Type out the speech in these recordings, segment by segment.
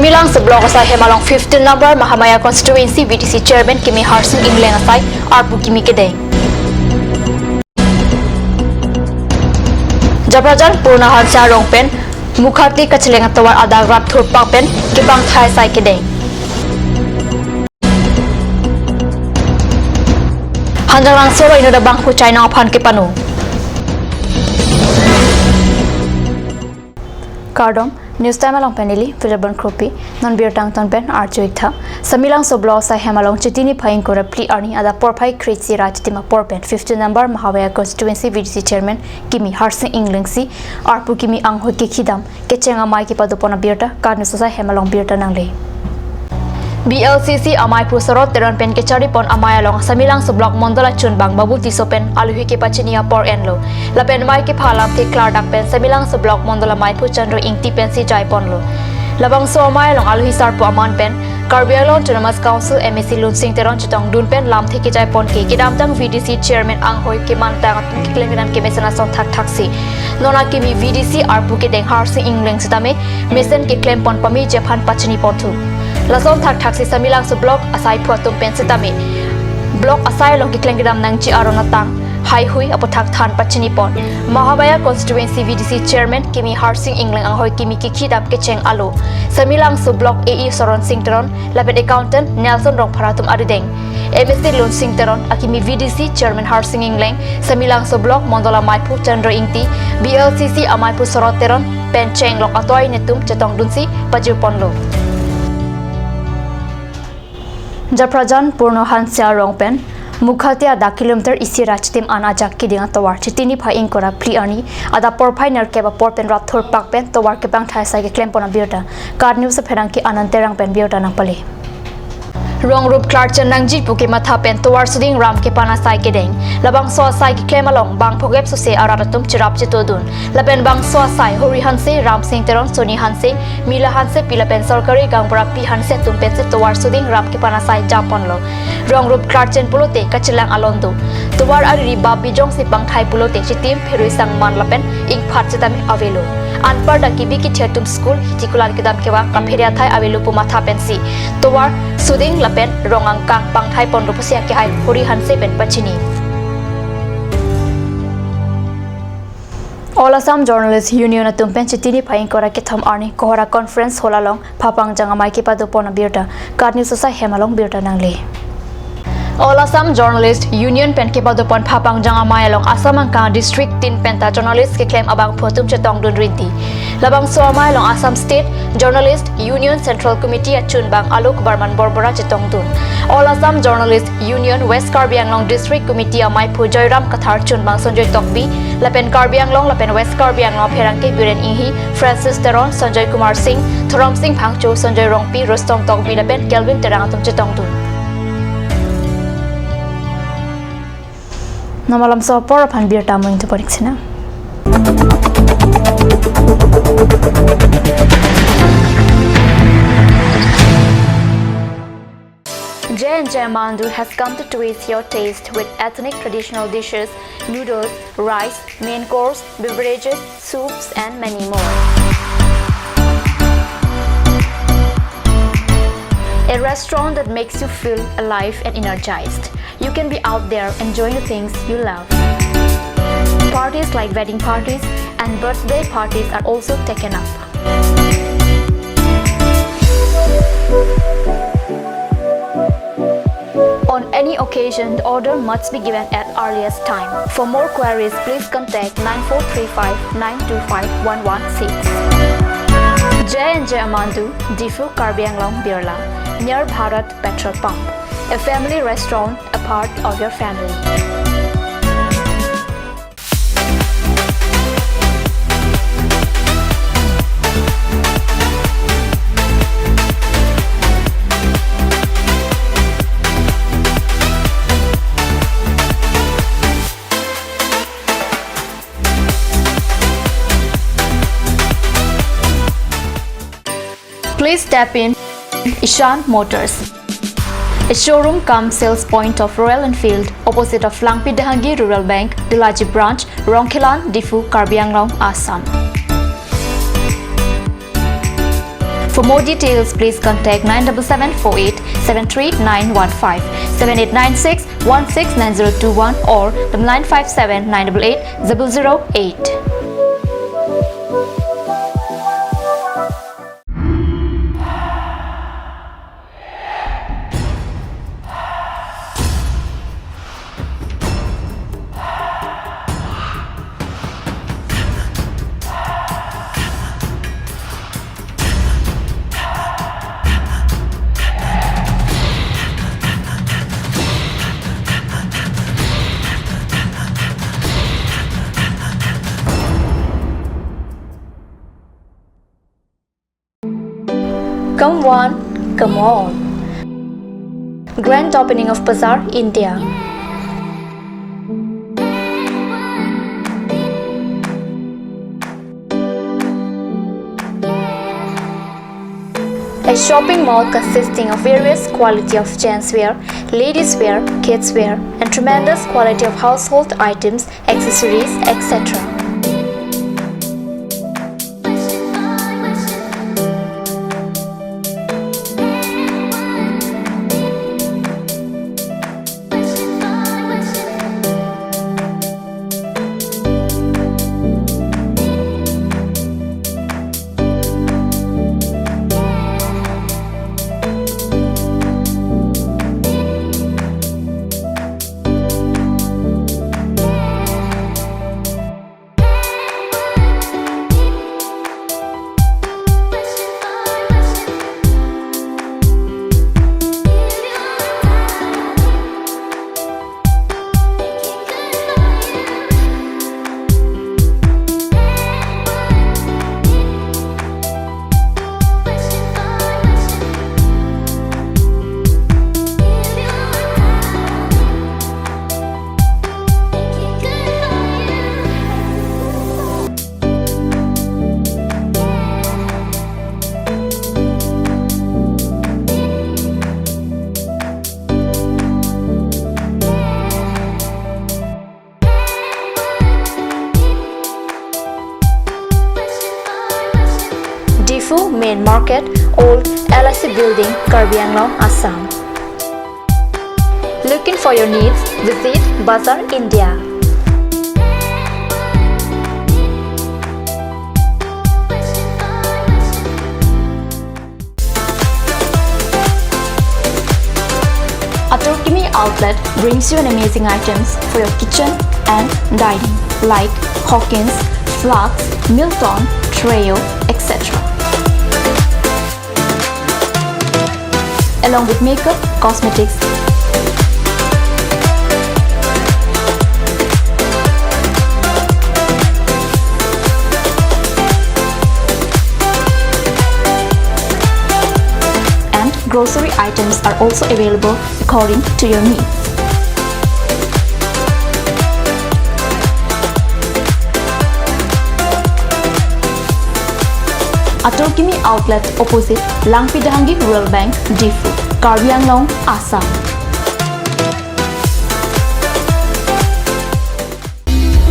Samilang sa blog sa Hemalong 15 number Mahamaya Constituency VDC Chairman Kimi Harsin Ingleng asai Arpu Kimi Kedeng. Jabrajan Purna Hansa Rongpen Mukhati Kacheleng Tawar Ada Rap Thurpak Pen Kibang Thai Sai Kedeng. Hanjarang Solo ino da bang Huchai na Pan Kipanu. Kardom News time along penili Philibon Kropi non beer tang ton pen arjoitha Samilang so blog sa Hemalong Chitini Pain Kora Pli Arni Ada Porpai Kritsi Rajtima Porpen 15 number Mahavaya Constituency VDC Chairman Kimi Harsin Inglengsi Arpu Kimi Anghot Ki Khidam Kechenga Mai Ki Padopona Beerta Karnu sa Hemalong Beerta Nangle BLCC Amai Pusarot Teron Pen Kechari Pon Amai Along Samilang so blog Mondola Chunbang Babu Tisopen Aluhi Ki Pachinia Por Enlo Lapen Mai Ki Phalam Ki Clardak Pen Samilang so blog Mondola Mai Puchandro Ingti Pen Si Jai Ponlo Labang so Amai Along Aluhi Sarpo Aman Pen Karbialon Autonomous Council MSC Lunsing Teron Chitong Dun Pen Lam Thiki Jai Pon Ki Kidamtang VDC Chairman Anghoi Ki Mantang Ki Kleminam Ki Mesana Son Thak Thaksi Nona Kimi VDC Arpu Ki Deng Harsin Ingleng Sitame Mesen Ki Klem Pon Pami Japan Pachini Pontu Lason Thak Thaksi Samilang so blog asai Phuatum Pen Sitame Blog asai Long Ki Klengidam Nangchi Aronatang Hai Hui Apothak Than Pachini Pon Mahabaya Constituency VDC Chairman Kimi Harsin Ingleng Anghoi Kimi Kikhidam Kecheng Alo Samilang so blog AE Soron Singteron Lapet Accountant Nelson Rong Pharatum Adideng MSC Lun Singteron Akimi VDC Chairman Harsin Ingleng Samilang so blog Mondola Maipu Chandra Ingti BLCC Amaipu Soroteron Pen Cheng Lok Atoi Netum Chetong Dunsi Pajir Ponlo Japrajan Purno Hansia Rongpen Mukhati ada kilometer isi rachtim anajak kidinga tawar chitini phaing kora pli ani ada porphai ner keba porpen rap thor pak pen tawar ke bang thai sai ke claim pona biota card news pherang ki ananterang pen biota na pale Rong Rup Clark Nangji Puki Matha Pen Tawar Suding Ram Kepana Sai Kedeng Labang So Sai Ki Claim Along Bang Phogep So Se Araratum Chirap Chitodun Lapen Bang So Sai Hori Hanse Ram Singh Teron Soni Hanse Mila Hanse Pila Pen Sarkari Gangbara Pi Hanse Tumpen Se Tawar Suding Ram Kepana Sai Japon Lo Rong Rup Clark Pulote Kachilang Alondo Tawar Ari Babi Jong Si Bang Thai Pulote Chitim Pherui Sang Man Lapen Ing Phat Chitame Avelo Anpar da Kibi Ki Thetum School Hitikular Kidam Kewa Kapheria Thai Avelo Pumatha Pensi Tawar Suding Lapen Rongang Kang Pang Thai Pon Rupusia Ki Hai Hori Hanse Ben Pachini All Assam Journalists Union Atumpen Chitini Phaing Kora Kitham Arni Kohora Conference Holalong Phapang Jangamai Ki Padopona Birta Card News Sa Hemalong Birta Nangle All Assam Journalist Union Pen Ki Padopon Phapang Jangamai along Assam Angka District Tin Penta Journalist Ki Claim Abang Photum Chetong Dun Rinti Labang Soamai along Assam State Journalist Union Central Committee at Chunbang Alok Barman Borbora Chetong Dun All Assam Journalist Union West Karbi Anglong District Committee Amai Pujoy Ram Kathar Chunbang Sanjoy Tokbi Lapen Karbi Anglong Lapen West Karbi Anglong Pherangke Biren Ihi Francis Teron Sanjoy Kumar Singh Thorom Singh Phangcho Sanjoy Rongpi Rostom Tokbi Lapen Kelvin Terangatum Chetong Dun Namalam so por pan beer tamo into poriksina J&J Mandu has come to twist your taste with ethnic traditional dishes, noodles, rice, main course, beverages, soups and many more. A restaurant that makes you feel alive and energized. You can be out there enjoying the things you love. Parties like wedding parties and birthday parties are also taken up. On any occasion, the order must be given at earliest time. For more queries, please contact 9435 925 116. J&J Amandu, Difu Karbi Anglong Birla, near Bharat Petrol Pump. A family restaurant, a part of your family. Please step in Ishan Motors, a showroom cum sales point of Royal Enfield opposite of Langpi Dahangi Rural Bank, Dilaji Branch, Rongkhelan, Difu, Karbi Anglong, Assam. For more details, please contact 97748 73915, 7896 169021 or 957 988 008. Come one, come all. Grand opening of Bazaar, India. A shopping mall consisting of various quality of gents wear, ladies wear, kids wear, and tremendous quality of household items, accessories, etc. Main Market, Old LIC Building, Karbi Anglong, Assam. Looking for your needs? Visit Bazaar, India. Atorkimi Outlet brings you an amazing items for your kitchen and dining like Hawkins, Flax, Milton, Treo, etc. Along with makeup, cosmetics, and grocery items are also available according to your needs. Atorkimi Outlet opposite Langpidahangi Rural Bank, Difu, Karbi Anglong, Assam.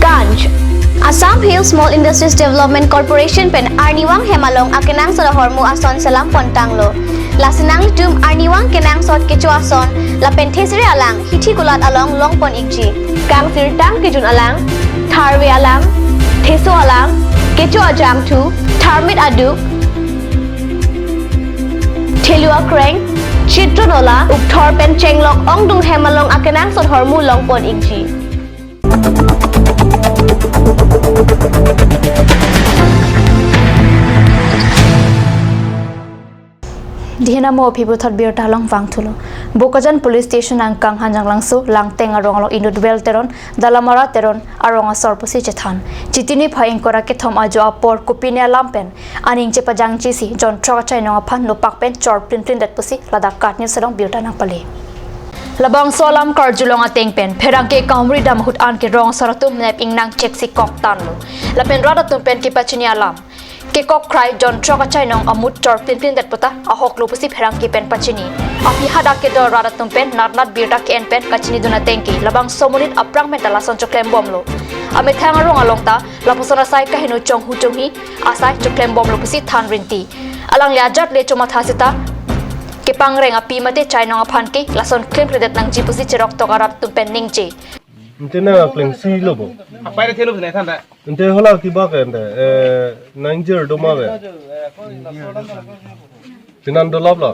Ganj Assam Hill Small Industries Development Corporation pen Arniwang Hemalong akenang sa hormu ason salam pontanglo. Lasinang tum Arniwang kenang sot kecho ason la penthesri alang hithi kulat along longpon ikji. Kang sirtang kijun alang tharwe alang theso alang kecho ajam tu Tharmit Aduk, Thelua Kreng, Chitronola, Ukthor Pen Chenglok, Ongdung Hemalong Akenang Sot Hormu Longpon Ikji. Dihina mo people thot bir talong wangthulo Bokajan Police Station ang kang hanjang langsu langteng arong alo inut bel teron dalamara teron arong sorposi chethan chitini phaing kora ke thom ajo apor kupine lampen aning che pajang chi si jon troka chai no phan no pakpen chor prin dat pusi ladak katni serong birta nang pale Labang solam karjulong ateng pen perang ke kamri dam hut an ke rong saratum nep ing nang check si kok tan lo lapen rada tum pen ki pachini alam ke kok krai jon troka chai nong amut chor pin dat puta ahok lo pusi perang ke pen pachini api hada ke do rada tum pen nat birta ke en pen kachini duna tengki labang somunit aprang mentala son choklem bom lo ame thang arong along ta lapusona sai ka hinu chong hu chong hi asai choklem bom lo pusi than rinti alang le ajat le choma thasita ke pangreng api mate chainong aphan ke lason claim credit nang jipusi cherok to karap tumpen ningche Intena kleng si lobo. Apa yang thelu ne thanda? Inte hola ki ba kan de nanger do ma be. Tinan do labla.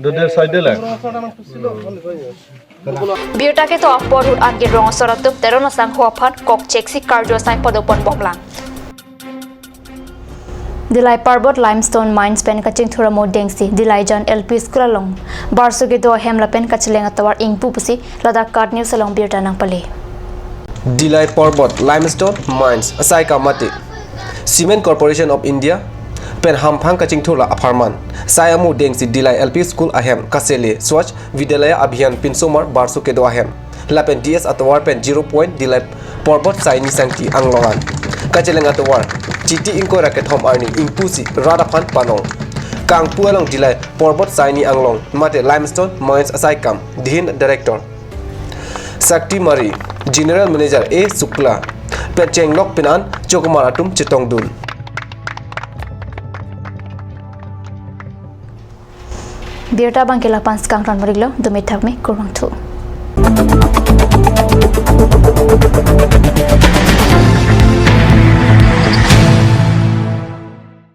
Do de side de la. biota ke to apor hut age rong soratup terona sang ho phan kok cheksi cardio sai podopon boklang Dilai Parbot limestone mines pen kaching thura mo dengsi Dilai John LP school along barsuge do hemla pen kachlenga tawar ingpu pusi lada card news along biota nang pale Dilai Parbot limestone mines asai kamati Cement Corporation of India pen hamphang kaching thula aparman sayamu dengsi Dilai LP school ahem kasele swach vidyalaya abhiyan pinsomar barsuge do ahem lapen DS atawar pen 0 point Dilai Parbot saini sangti anglongan kachelenga tawar Chiti ingko raket hom arni ingpusi radaphan panong kang pualong Dilai Parbot saini anglong mate limestone mines asai kam dihin director Sakti Mari general manager A Sukla Pechenglok Pinan Chokumar Atum Chitongdul biota bangkela pans kang ran mariglo dumit thakme kurang thu